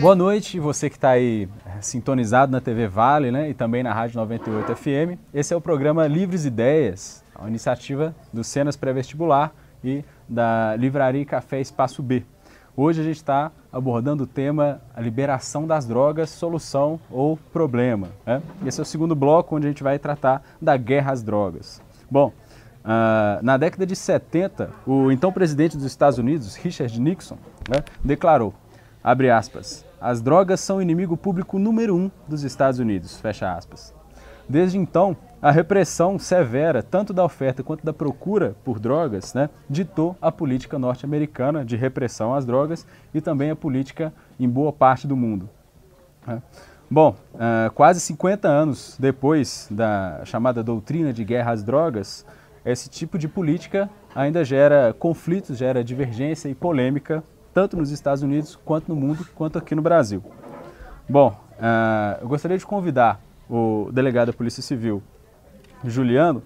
Boa noite, você que está aí sintonizado na TV Vale, né, e também na Rádio 98 FM. Esse é o programa Livres Ideias, uma iniciativa do Cenas Pré-Vestibular e da Livraria e Café Espaço B. Hoje a gente está abordando o tema a liberação das drogas, solução ou problema, né? Esse é o segundo bloco onde a gente vai tratar da guerra às drogas. Bom, na década de 70, o então presidente dos Estados Unidos, Richard Nixon, né, declarou, abre aspas, as drogas são o inimigo público número 1 dos Estados Unidos, fecha aspas. Desde então, a repressão severa, tanto da oferta quanto da procura por drogas, né, ditou a política norte-americana de repressão às drogas e também a política em boa parte do mundo. Bom, quase 50 anos depois da chamada doutrina de guerra às drogas, esse tipo de política ainda gera conflitos, gera divergência e polêmica, tanto nos Estados Unidos, quanto no mundo, quanto aqui no Brasil. Bom, eu gostaria de convidar o delegado da Polícia Civil, Juliano.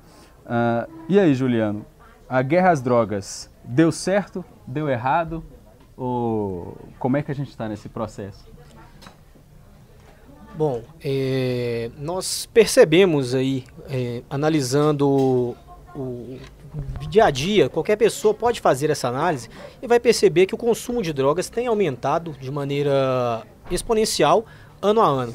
E aí, Juliano, a guerra às drogas deu certo, deu errado? Ou como é que a gente está nesse processo? Bom, nós percebemos aí, analisando o dia a dia, qualquer pessoa pode fazer essa análise e vai perceber que o consumo de drogas tem aumentado de maneira exponencial ano a ano.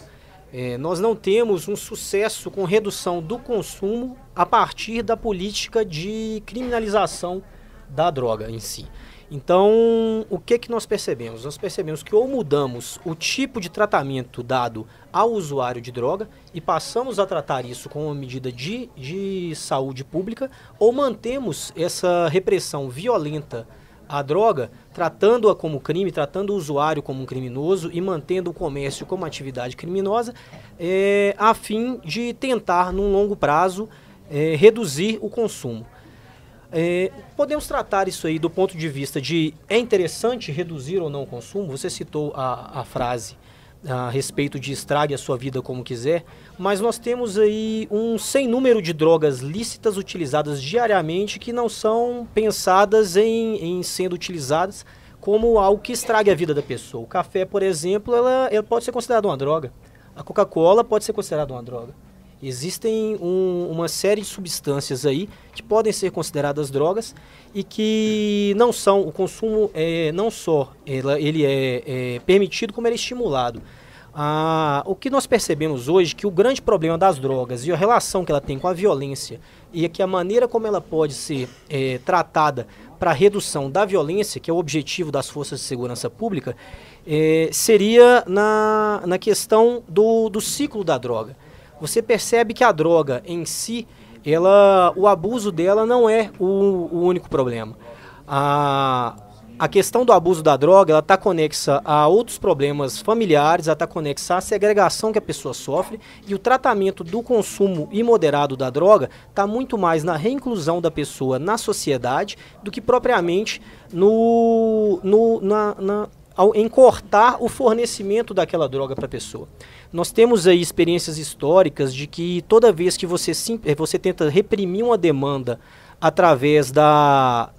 Nós não temos um sucesso com redução do consumo a partir da política de criminalização da droga em si. Então, o que nós percebemos? Nós percebemos que ou mudamos o tipo de tratamento dado ao usuário de droga e passamos a tratar isso como uma medida de saúde pública, ou mantemos essa repressão violenta à droga, tratando-a como crime, tratando o usuário como um criminoso e mantendo o comércio como atividade criminosa, a fim de tentar, num longo prazo, reduzir o consumo. Podemos tratar isso aí do ponto de vista de é interessante reduzir ou não o consumo. Você citou a frase a respeito de estrague a sua vida como quiser, mas nós temos aí um sem número de drogas lícitas utilizadas diariamente que não são pensadas em sendo utilizadas como algo que estrague a vida da pessoa. O café, por exemplo, ela pode ser considerado uma droga. A Coca-Cola pode ser considerada uma droga. Existem uma série de substâncias aí que podem ser consideradas drogas e que não são, o consumo não só ele é permitido, como ele é estimulado. O que nós percebemos hoje é que o grande problema das drogas e a relação que ela tem com a violência e que a maneira como ela pode ser tratada para a redução da violência, que é o objetivo das forças de segurança pública, seria na questão do ciclo da droga. Você percebe que a droga em si, o abuso dela não é o único problema. A questão do abuso da droga, ela está conexa a outros problemas familiares, ela está conexa à segregação que a pessoa sofre, e o tratamento do consumo imoderado da droga está muito mais na reinclusão da pessoa na sociedade do que propriamente em cortar o fornecimento daquela droga para a pessoa. Nós temos aí experiências históricas de que toda vez que você tenta reprimir uma demanda através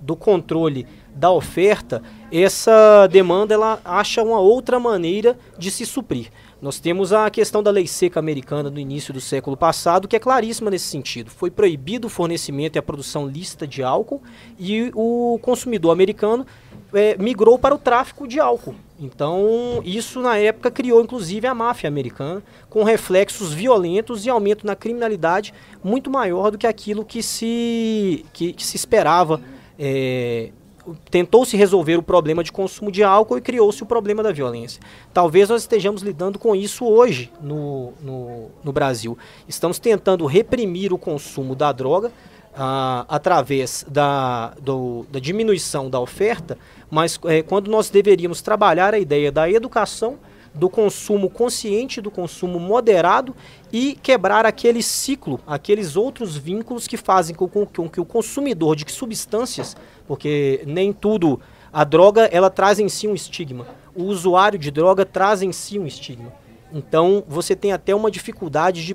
do controle da oferta, essa demanda ela acha uma outra maneira de se suprir. Nós temos a questão da lei seca americana no início do século passado, que é claríssima nesse sentido. Foi proibido o fornecimento e a produção lícita de álcool e o consumidor americano migrou para o tráfico de álcool. Então, isso na época criou inclusive a máfia americana, com reflexos violentos e aumento na criminalidade muito maior do que aquilo que se esperava. Tentou-se resolver o problema de consumo de álcool e criou-se o problema da violência. Talvez nós estejamos lidando com isso hoje no Brasil. Estamos tentando reprimir o consumo da droga através da diminuição da oferta, mas quando nós deveríamos trabalhar a ideia da educação, do consumo consciente, do consumo moderado e quebrar aquele ciclo, aqueles outros vínculos que fazem com que o consumidor de substâncias, porque nem tudo, a droga ela traz em si um estigma, o usuário de droga traz em si um estigma. Então, você tem até uma dificuldade de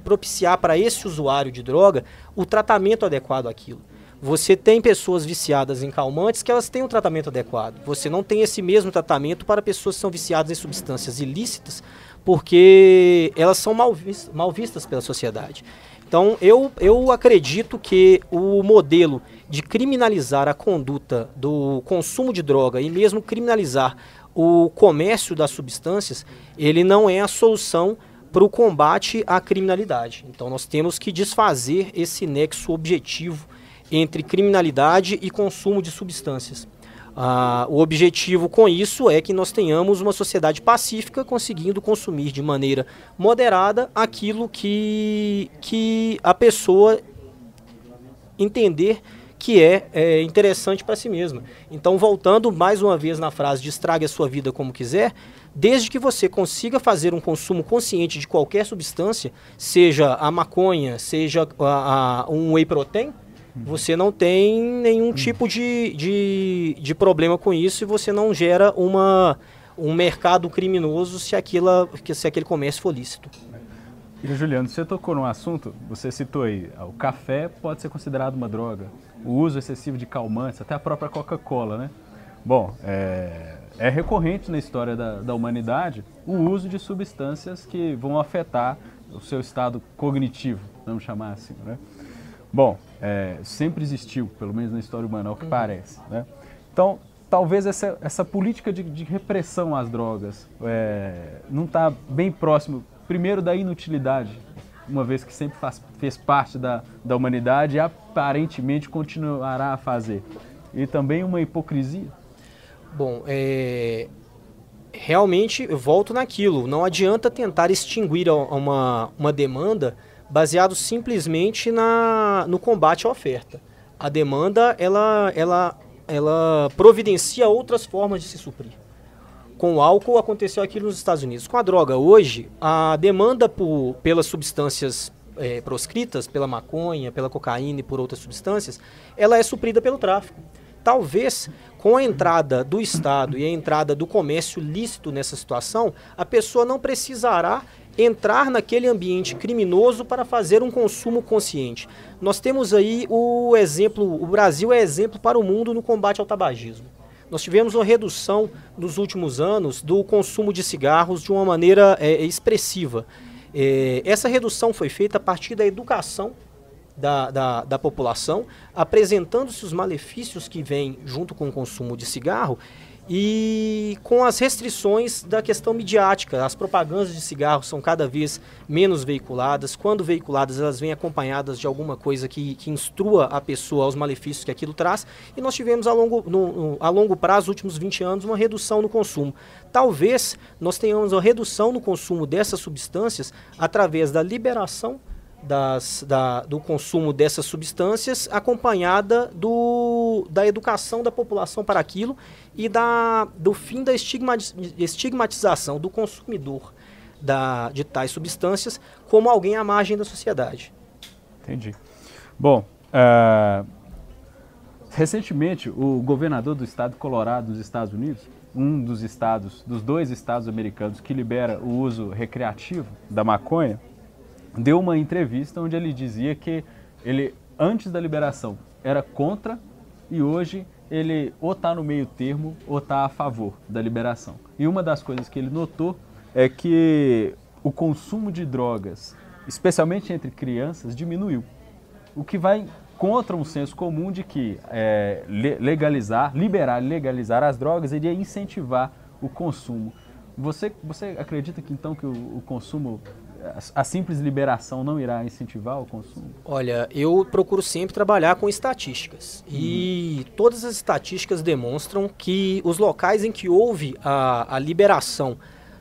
propiciar para esse usuário de droga o tratamento adequado àquilo. Você tem pessoas viciadas em calmantes que elas têm um tratamento adequado. Você não tem esse mesmo tratamento para pessoas que são viciadas em substâncias ilícitas, porque elas são mal vistas pela sociedade. Então, eu acredito que o modelo de criminalizar a conduta do consumo de droga e mesmo criminalizar o comércio das substâncias, ele não é a solução para o combate à criminalidade. Então, nós temos que desfazer esse nexo objetivo entre criminalidade e consumo de substâncias. O objetivo com isso é que nós tenhamos uma sociedade pacífica, conseguindo consumir de maneira moderada aquilo que a pessoa entender que é interessante para si mesma. Então, voltando mais uma vez na frase de estrague a sua vida como quiser, desde que você consiga fazer um consumo consciente de qualquer substância, seja a maconha, seja um whey protein, você não tem nenhum tipo de problema com isso e você não gera um mercado criminoso se aquele comércio for lícito. E, Juliano, você tocou num assunto, você citou aí, o café pode ser considerado uma droga, o uso excessivo de calmantes, até a própria Coca-Cola, né? Bom, é recorrente na história da humanidade o uso de substâncias que vão afetar o seu estado cognitivo, vamos chamar assim, né? Bom, sempre existiu, pelo menos na história humana, é o que parece, né? Então, talvez essa política de repressão às drogas não está bem próximo, primeiro, da inutilidade, uma vez que sempre fez parte da humanidade e aparentemente continuará a fazer, e também uma hipocrisia. Bom, realmente eu volto naquilo, não adianta tentar extinguir uma demanda baseado simplesmente no combate à oferta. A demanda, ela providencia outras formas de se suprir. Com o álcool aconteceu aquilo nos Estados Unidos. Com a droga hoje, a demanda pelas substâncias proscritas, pela maconha, pela cocaína e por outras substâncias, ela é suprida pelo tráfico. Talvez, com a entrada do Estado e a entrada do comércio lícito nessa situação, a pessoa não precisará entrar naquele ambiente criminoso para fazer um consumo consciente. Nós temos aí o Brasil é exemplo para o mundo no combate ao tabagismo. Nós tivemos uma redução nos últimos anos do consumo de cigarros de uma maneira expressiva. Essa redução foi feita a partir da educação da população, apresentando-se os malefícios que vêm junto com o consumo de cigarro e com as restrições da questão midiática. As propagandas de cigarro são cada vez menos veiculadas. Quando veiculadas, elas vêm acompanhadas de alguma coisa que instrua a pessoa aos malefícios que aquilo traz. E nós tivemos a longo prazo, nos últimos 20 anos, uma redução no consumo. Talvez nós tenhamos uma redução no consumo dessas substâncias através da liberação do consumo dessas substâncias, acompanhada da educação da população para aquilo e do fim da estigmatização do consumidor de tais substâncias como alguém à margem da sociedade. Entendi. Bom, recentemente o governador do estado de Colorado, dos Estados Unidos, um dos dois estados americanos que libera o uso recreativo da maconha, deu uma entrevista onde ele dizia que ele, antes da liberação, era contra e hoje ele ou está no meio termo ou está a favor da liberação. E uma das coisas que ele notou é que o consumo de drogas, especialmente entre crianças, diminuiu. O que vai contra um senso comum de que legalizar as drogas iria incentivar o consumo. Você acredita que então que o consumo, a simples liberação não irá incentivar o consumo? Olha, eu procuro sempre trabalhar com estatísticas. E todas as estatísticas demonstram que os locais em que houve a liberação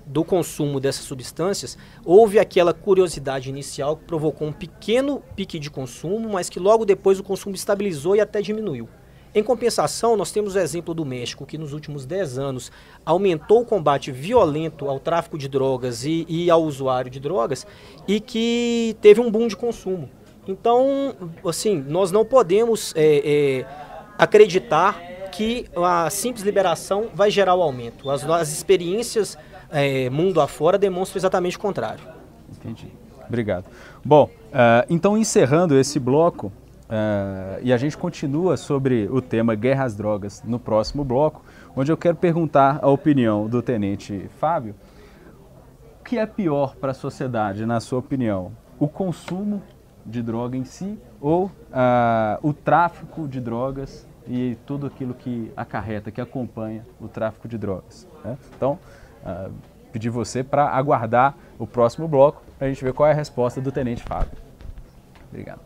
do consumo dessas substâncias, houve aquela curiosidade inicial que provocou um pequeno pique de consumo, mas que logo depois o consumo estabilizou e até diminuiu. Em compensação, nós temos o exemplo do México, que nos últimos 10 anos aumentou o combate violento ao tráfico de drogas e ao usuário de drogas e que teve um boom de consumo. Então, assim, nós não podemos acreditar que a simples liberação vai gerar o aumento. As experiências mundo afora demonstram exatamente o contrário. Entendi. Obrigado. Bom, então encerrando esse bloco, e a gente continua sobre o tema guerra às drogas no próximo bloco, onde eu quero perguntar a opinião do Tenente Fábio. O que é pior para a sociedade, na sua opinião? O consumo de droga em si ou o tráfico de drogas e tudo aquilo que acarreta, que acompanha o tráfico de drogas, né? Então, pedir você para aguardar o próximo bloco para a gente ver qual é a resposta do Tenente Fábio. Obrigado.